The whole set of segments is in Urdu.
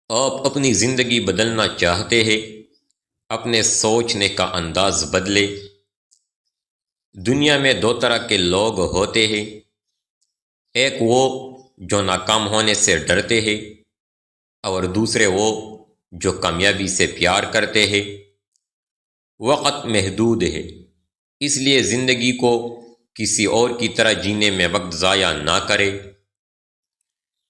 آپ اپنی زندگی بدلنا چاہتے ہیں؟ اپنے سوچنے کا انداز بدلے۔ دنیا میں دو طرح کے لوگ ہوتے ہیں، ایک وہ جو ناکام ہونے سے ڈرتے ہیں، اور دوسرے وہ جو کامیابی سے پیار کرتے ہیں۔ وقت محدود ہے، اس لیے زندگی کو کسی اور کی طرح جینے میں وقت ضائع نہ کرے۔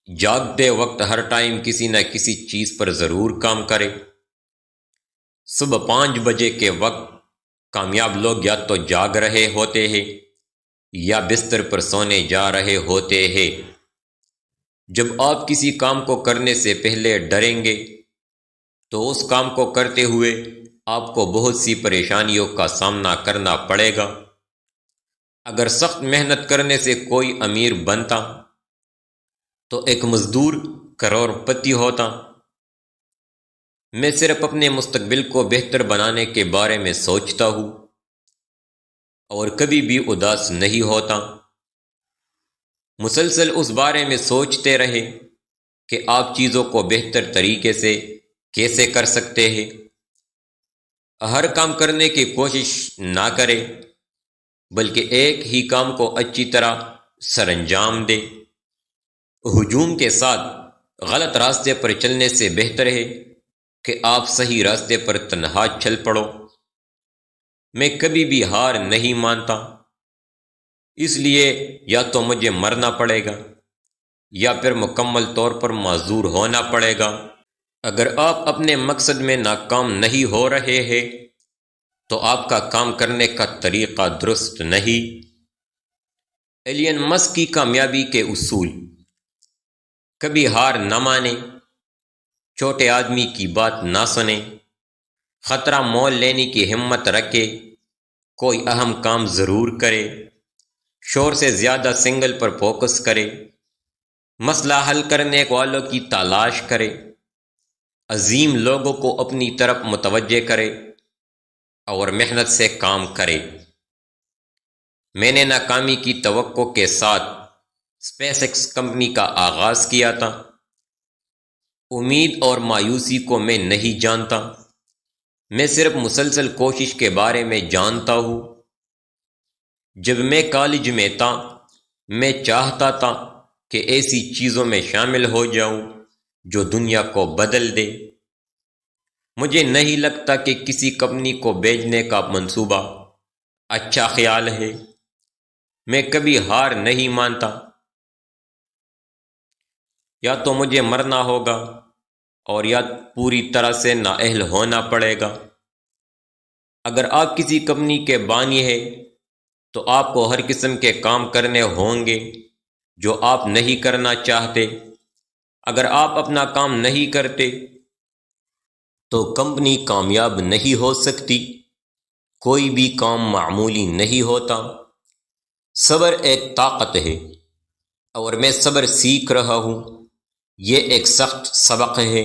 جاگتے وقت ہر ٹائم کسی نہ کسی چیز پر ضرور کام کرے۔ صبح 5 بجے کے وقت کامیاب لوگ یا تو جاگ رہے ہوتے ہیں یا بستر پر سونے جا رہے ہوتے ہیں۔ جب آپ کسی کام کو کرنے سے پہلے ڈریں گے تو اس کام کو کرتے ہوئے آپ کو بہت سی پریشانیوں کا سامنا کرنا پڑے گا۔ اگر سخت محنت کرنے سے کوئی امیر بنتا تو ایک مزدور کروڑ پتی ہوتا۔ میں صرف اپنے مستقبل کو بہتر بنانے کے بارے میں سوچتا ہوں اور کبھی بھی اداس نہیں ہوتا۔ مسلسل اس بارے میں سوچتے رہے کہ آپ چیزوں کو بہتر طریقے سے کیسے کر سکتے ہیں۔ ہر کام کرنے کی کوشش نہ کرے، بلکہ ایک ہی کام کو اچھی طرح سر انجام دے۔ ہجوم کے ساتھ غلط راستے پر چلنے سے بہتر ہے کہ آپ صحیح راستے پر تنہا چل پڑو۔ میں کبھی بھی ہار نہیں مانتا، اس لیے یا تو مجھے مرنا پڑے گا یا پھر مکمل طور پر معذور ہونا پڑے گا۔ اگر آپ اپنے مقصد میں ناکام نہیں ہو رہے ہیں تو آپ کا کام کرنے کا طریقہ درست نہیں۔ ایلن مسک کی کامیابی کے اصول: کبھی ہار نہ مانیں، چھوٹے آدمی کی بات نہ سنیں، خطرہ مول لینے کی ہمت رکھے، کوئی اہم کام ضرور کرے، شور سے زیادہ سنگل پر فوکس کرے، مسئلہ حل کرنے والوں کی تلاش کرے، عظیم لوگوں کو اپنی طرف متوجہ کرے اور محنت سے کام کرے۔ میں نے ناکامی کی توقع کے ساتھ اسپیس ایکس کمپنی کا آغاز کیا تھا۔ امید اور مایوسی کو میں نہیں جانتا، میں صرف مسلسل کوشش کے بارے میں جانتا ہوں۔ جب میں کالج میں تھا، میں چاہتا تھا کہ ایسی چیزوں میں شامل ہو جاؤں جو دنیا کو بدل دے۔ مجھے نہیں لگتا کہ کسی کمپنی کو بیچنے کا منصوبہ اچھا خیال ہے۔ میں کبھی ہار نہیں مانتا، یا تو مجھے مرنا ہوگا اور یا پوری طرح سے نااہل ہونا پڑے گا۔ اگر آپ کسی کمپنی کے بانی ہیں تو آپ کو ہر قسم کے کام کرنے ہوں گے جو آپ نہیں کرنا چاہتے۔ اگر آپ اپنا کام نہیں کرتے تو کمپنی کامیاب نہیں ہو سکتی۔ کوئی بھی کام معمولی نہیں ہوتا۔ صبر ایک طاقت ہے اور میں صبر سیکھ رہا ہوں۔ یہ ایک سخت سبق ہے۔